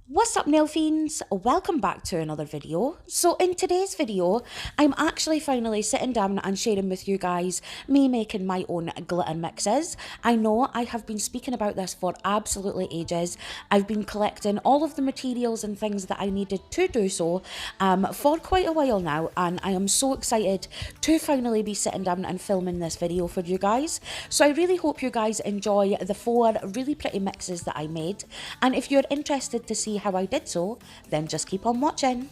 What's up, nail fiends? Welcome back to another video. So in today's video, I'm actually finally sitting down and sharing with you guys me making my own glitter mixes. I know I have been speaking about this for absolutely ages. I've been collecting all of the materials and things that I needed to do so for quite a while now, and I am so excited to finally be sitting down and filming this video for you guys. So I really hope you guys enjoy the 4 really pretty mixes that I made, and if you're interested to see how I did so, then just keep on watching.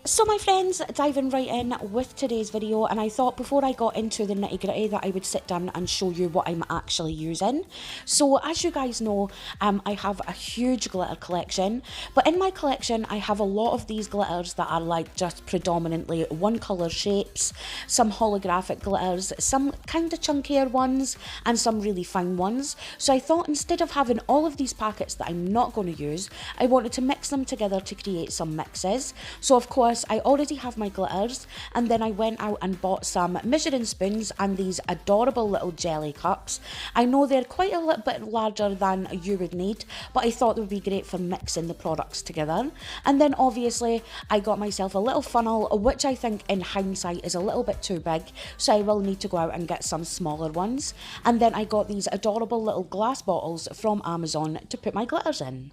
So my friends, diving right in with today's video, and I thought before I got into the nitty gritty that I would sit down and show you what I'm actually using. So as you guys know, I have a huge glitter collection, but in my collection I have a lot of these glitters that are like just predominantly one colour shapes, some holographic glitters, some kind of chunkier ones, and some really fine ones. So I thought instead of having all of these packets that I'm not going to use, I wanted to mix them together to create some mixes. So of course I already have my glitters, and then I went out and bought some measuring spoons and these adorable little jelly cups. I know they're quite a little bit larger than you would need, but I thought they would be great for mixing the products together. And then obviously I got myself a little funnel, which I think in hindsight is a little bit too big, so I will need to go out and get some smaller ones. And then I got these adorable little glass bottles from Amazon to put my glitters in.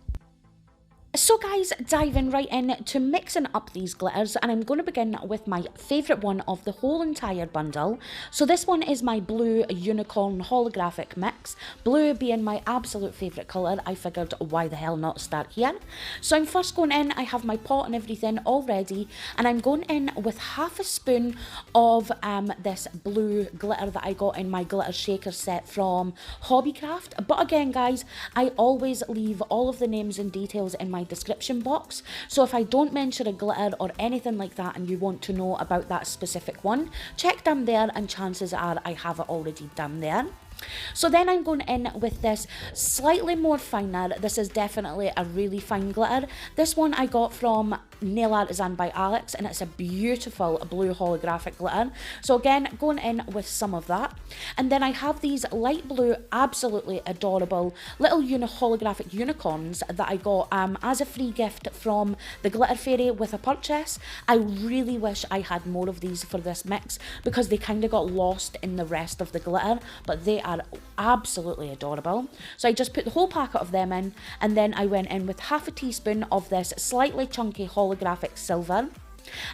So guys, diving right in to mixing up these glitters, and I'm going to begin with my favourite one of the whole entire bundle. So this one is my blue unicorn holographic mix, blue being my absolute favourite colour. I figured why the hell not start here. So I'm first going in, I have my pot and everything all ready, and I'm going in with half a spoon of this blue glitter that I got in my glitter shaker set from Hobbycraft. But again guys, I always leave all of the names and details in my description box, so if I don't mention a glitter or anything like that and you want to know about that specific one, check down there and chances are I have it already down there. So then I'm going in with this slightly more finer. This is definitely a really fine glitter. This one I got from Nailart by Alex, and it's a beautiful blue holographic glitter. So again, going in with some of that. And then I have these light blue, absolutely adorable little holographic unicorns that I got as a free gift from the Glitter Fairy with a purchase. I really wish I had more of these for this mix because they kind of got lost in the rest of the glitter, but they are absolutely adorable. So I just put the whole packet of them in, and then I went in with half a teaspoon of this slightly chunky holographic silver.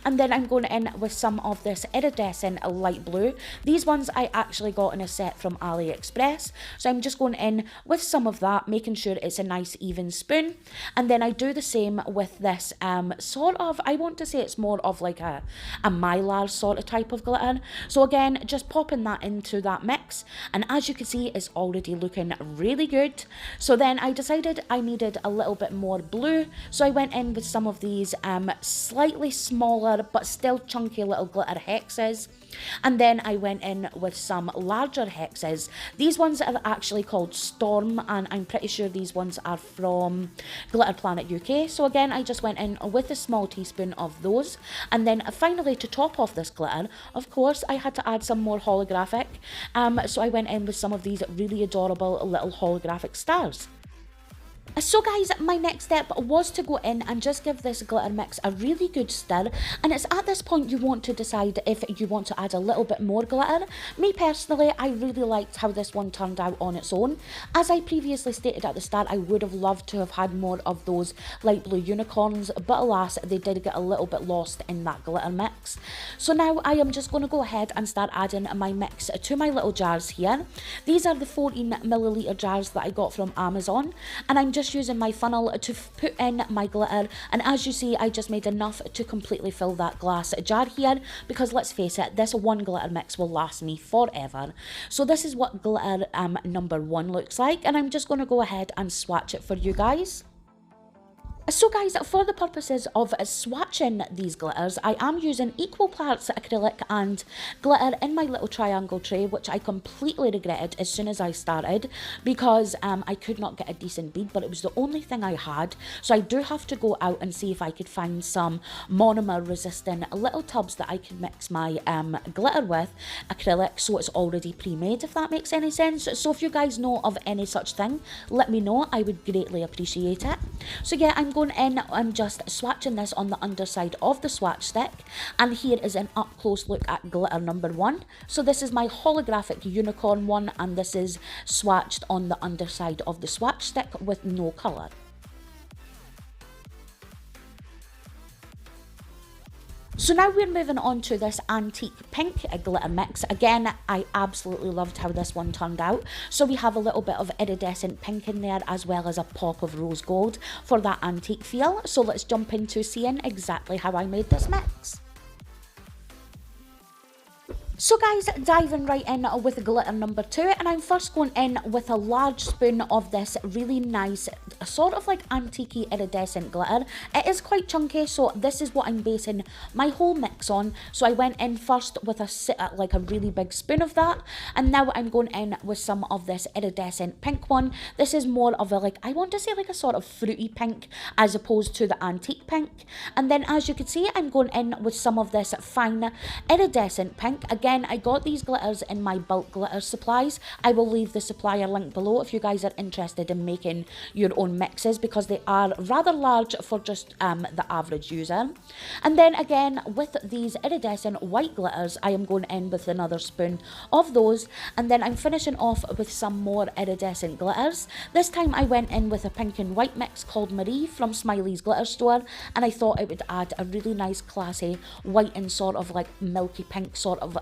And then I'm going in with some of this iridescent light blue. These ones I actually got in a set from AliExpress. So I'm just going in with some of that, making sure it's a nice even spoon. And then I do the same with this sort of, I want to say it's more of like a mylar sort of type of glitter. So again, just popping that into that mix. And as you can see, it's already looking really good. So then I decided I needed a little bit more blue. So I went in with some of these slightly smaller but still chunky little glitter hexes, and then I went in with some larger hexes. These ones are actually called Storm, and I'm pretty sure these ones are from Glitter Planet UK. So again, I just went in with a small teaspoon of those, and then finally to top off this glitter, of course I had to add some more holographic, so I went in with some of these really adorable little holographic stars. So guys, my next step was to go in and just give this glitter mix a really good stir, and it's at this point you want to decide if you want to add a little bit more glitter. Me personally, I really liked how this one turned out on its own. As I previously stated at the start, I would have loved to have had more of those light blue unicorns, but alas, they did get a little bit lost in that glitter mix. So now I am just going to go ahead and start adding my mix to my little jars here. These are the 14ml jars that I got from Amazon, and I'm just using my funnel to put in my glitter, and as you see, I just made enough to completely fill that glass jar here, because let's face it, this one glitter mix will last me forever. So this is what glitter number 1 looks like, and I'm just going to go ahead and swatch it for you guys. So guys, for the purposes of swatching these glitters, I am using equal parts acrylic and glitter in my little triangle tray, which I completely regretted as soon as I started because I could not get a decent bead, but it was the only thing I had. So I do have to go out and see if I could find some monomer resistant little tubs that I could mix my glitter with acrylic, so it's already pre-made, if that makes any sense. So if you guys know of any such thing, let me know. I would greatly appreciate it. So yeah, I'm going in and just swatching this on the underside of the swatch stick, and here is an up close look at glitter number 1. So this is my holographic unicorn one, and this is swatched on the underside of the swatch stick with no colour. So now we're moving on to this antique pink glitter mix. Again, I absolutely loved how this one turned out. So we have a little bit of iridescent pink in there, as well as a pop of rose gold for that antique feel. So let's jump into seeing exactly how I made this mix. So guys, diving right in with glitter number 2, and I'm first going in with a large spoon of this really nice sort of like antique iridescent glitter. It is quite chunky, so this is what I'm basing my whole mix on. So I went in first with a really big spoon of that, and now I'm going in with some of this iridescent pink one. This is more of a I want to say a sort of fruity pink as opposed to the antique pink. And then as you can see, I'm going in with some of this fine iridescent pink. Again, I got these glitters in my bulk glitter supplies. I will leave the supplier link below if you guys are interested in making your own mixes, because they are rather large for just the average user. And then again, with these iridescent white glitters, I am going in with another spoon of those, and then I'm finishing off with some more iridescent glitters. This time I went in with a pink and white mix called Marie from Smiley's Glitter Store, and I thought it would add a really nice classy white and sort of milky pink sort of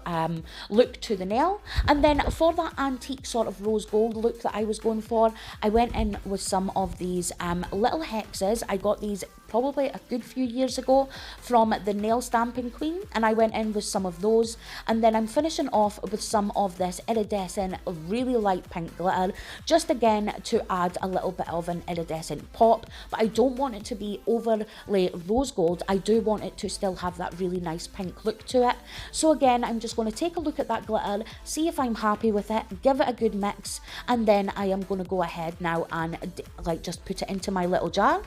look to the nail. And then for that antique sort of rose gold look that I was going for, I went in with some of these little hexes. I got these probably a good few years ago from the Nail Stamping Queen, and I went in with some of those. And then I'm finishing off with some of this iridescent really light pink glitter, just again to add a little bit of an iridescent pop, but I don't want it to be overly rose gold. I do want it to still have that really nice pink look to it. So again, I'm just going to take a look at that glitter, see if I'm happy with it, give it a good mix, and then I am going to go ahead now and just put it into my little jar.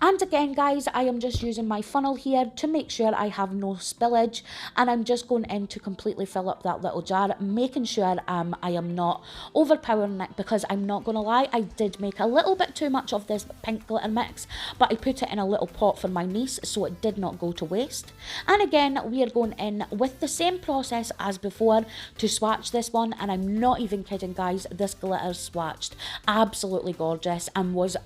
And again guys, I am just using my funnel here to make sure I have no spillage, and I'm just going in to completely fill up that little jar, making sure I am not overpowering it, because I'm not going to lie, I did make a little bit too much of this pink glitter mix, but I put it in a little pot for my niece, so it did not go to waste. And again, we are going in with the same process as before to swatch this one, and I'm not even kidding guys, this glitter swatched absolutely gorgeous and was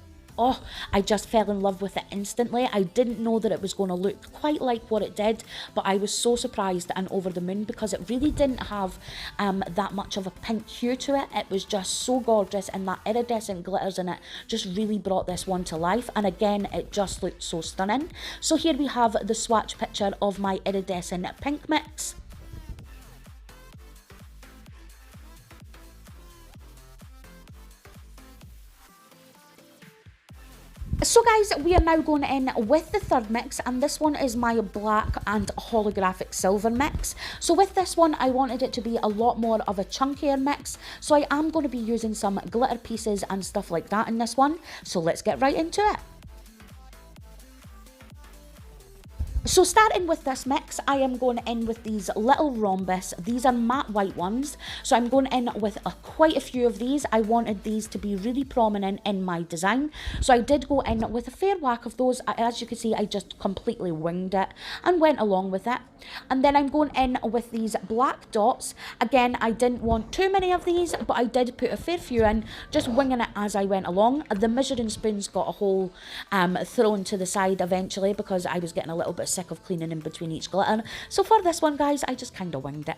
I just fell in love with it instantly. I didn't know that it was going to look quite like what it did, but I was so surprised and over the moon, because it really didn't have that much of a pink hue to it. It was just so gorgeous, and that iridescent glitters in it just really brought this one to life. And again, it just looked so stunning. So here we have the swatch picture of my iridescent pink mix. So guys, we are now going in with the third mix, and this one is my black and holographic silver mix. So with this one, I wanted it to be a lot more of a chunkier mix, so I am going to be using some glitter pieces and stuff like that in this one. So let's get right into it. So starting with this mix, I am going in with these little rhombus. These are matte white ones, so I'm going in with quite a few of these. I wanted these to be really prominent in my design, so I did go in with a fair whack of those. As you can see, I just completely winged it and went along with it. And then I'm going in with these black dots. Again, I didn't want too many of these, but I did put a fair few in, just winging it as I went along. The measuring spoons got a hole thrown to the side eventually, because I was getting a little bit sick of cleaning in between each glitter. So for this one guys, I just kind of winged it.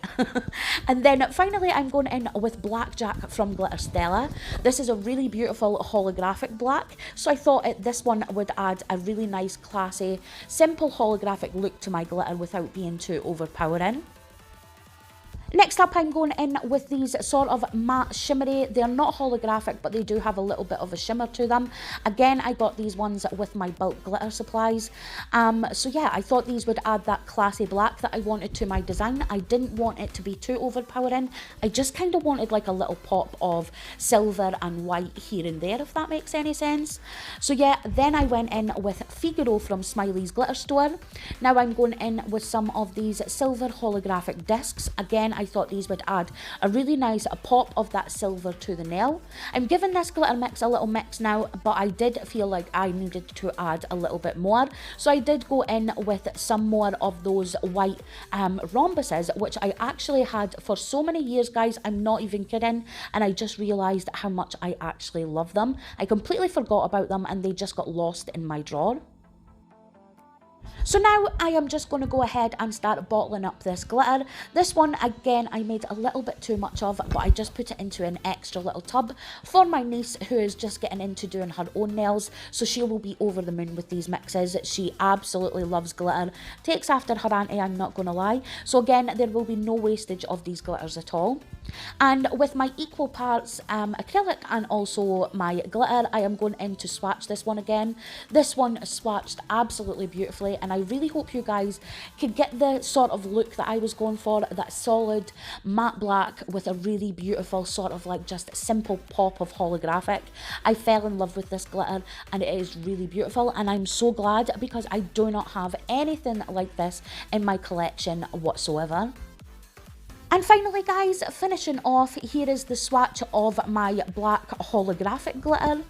And then finally I'm going in with Blackjack from Glitter Stella. This is a really beautiful holographic black, so I thought this one would add a really nice classy simple holographic look to my glitter without being too overpowering. Next up, I'm going in with these sort of matte shimmery. They're not holographic, but they do have a little bit of a shimmer to them. Again, I got these ones with my bulk glitter supplies. So yeah, I thought these would add that classy black that I wanted to my design. I didn't want it to be too overpowering. I just kind of wanted like a little pop of silver and white here and there, if that makes any sense. So yeah, then I went in with Figaro from Smiley's Glitter Store. Now I'm going in with some of these silver holographic discs. Again, I thought these would add a really nice pop of that silver to the nail. I'm giving this glitter mix a little mix now, but I did feel like I needed to add a little bit more. So I did go in with some more of those white rhombuses, which I actually had for so many years, guys. I'm not even kidding. And I just realised how much I actually love them. I completely forgot about them and they just got lost in my drawer. So now I am just going to go ahead and start bottling up this glitter. This one, again, I made a little bit too much of, but I just put it into an extra little tub for my niece, who is just getting into doing her own nails. So she will be over the moon with these mixes. She absolutely loves glitter. Takes after her auntie, I'm not going to lie. So again, there will be no wastage of these glitters at all. And with my equal parts acrylic and also my glitter, I am going in to swatch this one again. This one swatched absolutely beautifully, and I really hope you guys could get the sort of look that I was going for, that solid matte black with a really beautiful sort of like just simple pop of holographic. I fell in love with this glitter and it is really beautiful, and I'm so glad because I do not have anything like this in my collection whatsoever. And finally, guys, finishing off, here is the swatch of my black holographic glitter.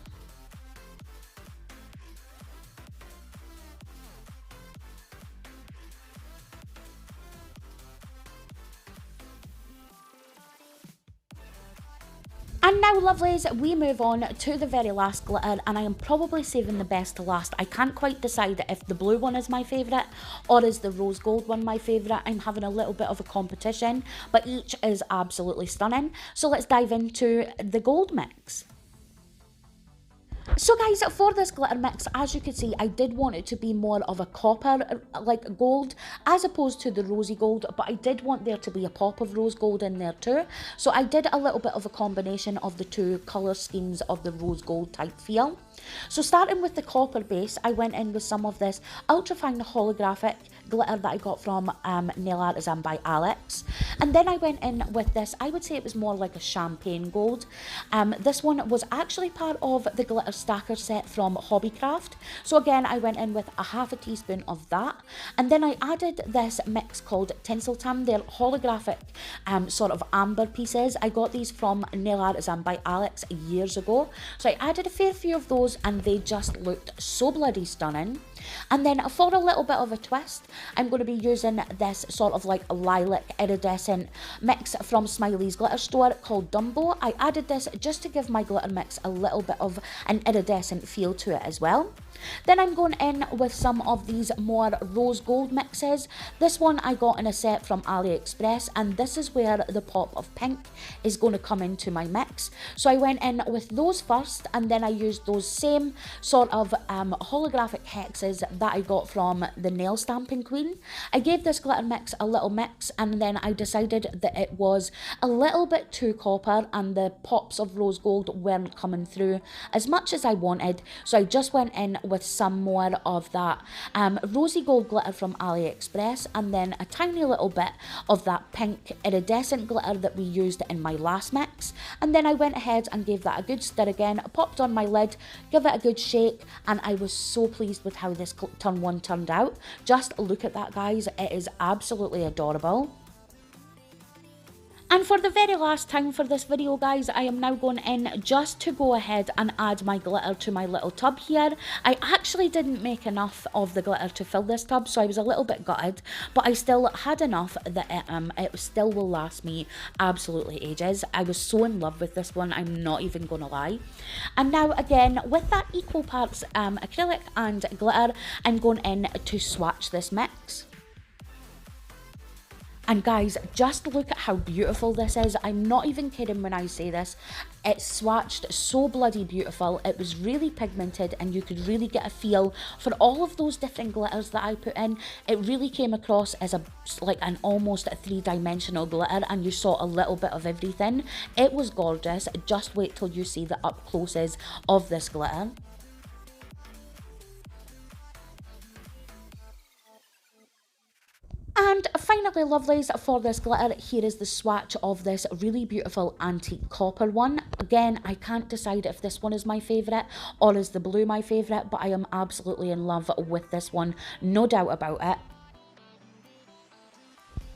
And now, lovelies, we move on to the very last glitter, and I am probably saving the best to last. I can't quite decide if the blue one is my favourite or is the rose gold one my favourite. I'm having a little bit of a competition, but each is absolutely stunning. So let's dive into the gold mix. So guys, for this glitter mix, as you can see, I did want it to be more of a copper like gold as opposed to the rosy gold, but I did want there to be a pop of rose gold in there too. So I did a little bit of a combination of the two colour schemes of the rose gold type feel. So starting with the copper base, I went in with some of this ultra fine holographic glitter that I got from Nailart by Alex. And then I went in with this, I would say it was more like a champagne gold. This one was actually part of the glitter stacker set from Hobbycraft. So again, I went in with a half a teaspoon of that. And then I added this mix called Tinseltown. They're holographic sort of amber pieces. I got these from Nailart by Alex years ago. So I added a fair few of those and they just looked so bloody stunning. And then for a little bit of a twist, I'm going to be using this sort of like lilac iridescent mix from Smiley's glitter store called Dumbo. I added this just to give my glitter mix a little bit of an iridescent feel to it as well. Then I'm going in with some of these more rose gold mixes. This one I got in a set from AliExpress, and this is where the pop of pink is going to come into my mix. So I went in with those first, and then I used those same sort of holographic hexes that I got from the Nail Stamping Queen. I gave this glitter mix a little mix, and then I decided that it was a little bit too copper and the pops of rose gold weren't coming through as much as I wanted. So I just went in with some more of that rosy gold glitter from AliExpress, and then a tiny little bit of that pink iridescent glitter that we used in my last mix. And then I went ahead and gave that a good stir again, popped on my lid, give it a good shake, and I was so pleased with how this turn one turned out. Just look at that, guys. It is absolutely adorable. And for the very last time for this video, guys, I am now going in just to go ahead and add my glitter to my little tub here. I actually didn't make enough of the glitter to fill this tub, so I was a little bit gutted, but I still had enough that it still will last me absolutely ages. I was so in love with this one, I'm not even going to lie. And now again, with that equal parts acrylic and glitter, I'm going in to swatch this mix. And guys, just look at how beautiful this is. I'm not even kidding when I say this. It swatched so bloody beautiful. It was really pigmented and you could really get a feel for all of those different glitters that I put in. It really came across as like an almost three-dimensional glitter, and you saw a little bit of everything. It was gorgeous. Just wait till you see the up closes of this glitter. And finally, lovelies, for this glitter, here is the swatch of this really beautiful antique copper one. Again, I can't decide if this one is my favourite or is the blue my favourite, but I am absolutely in love with this one, no doubt about it.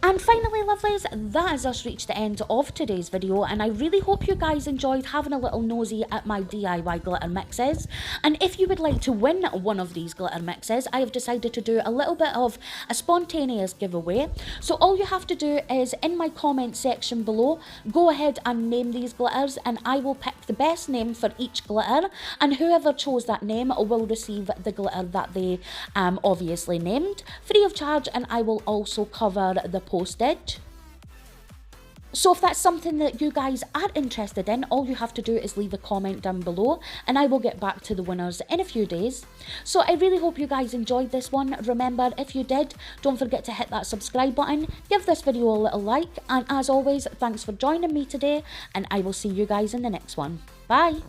And finally, lovelies, that has us reached the end of today's video, and I really hope you guys enjoyed having a little nosy at my DIY glitter mixes. And if you would like to win one of these glitter mixes, I have decided to do a little bit of a spontaneous giveaway. So all you have to do is, in my comment section below, go ahead and name these glitters, and I will pick the best name for each glitter, and whoever chose that name will receive the glitter that they obviously named, free of charge, and I will also cover the postage. So if that's something that you guys are interested in, all you have to do is leave a comment down below, and I will get back to the winners in a few days. So I really hope you guys enjoyed this one. Remember, if you did, don't forget to hit that subscribe button, give this video a little like, and as always, thanks for joining me today, and I will see you guys in the next one. Bye!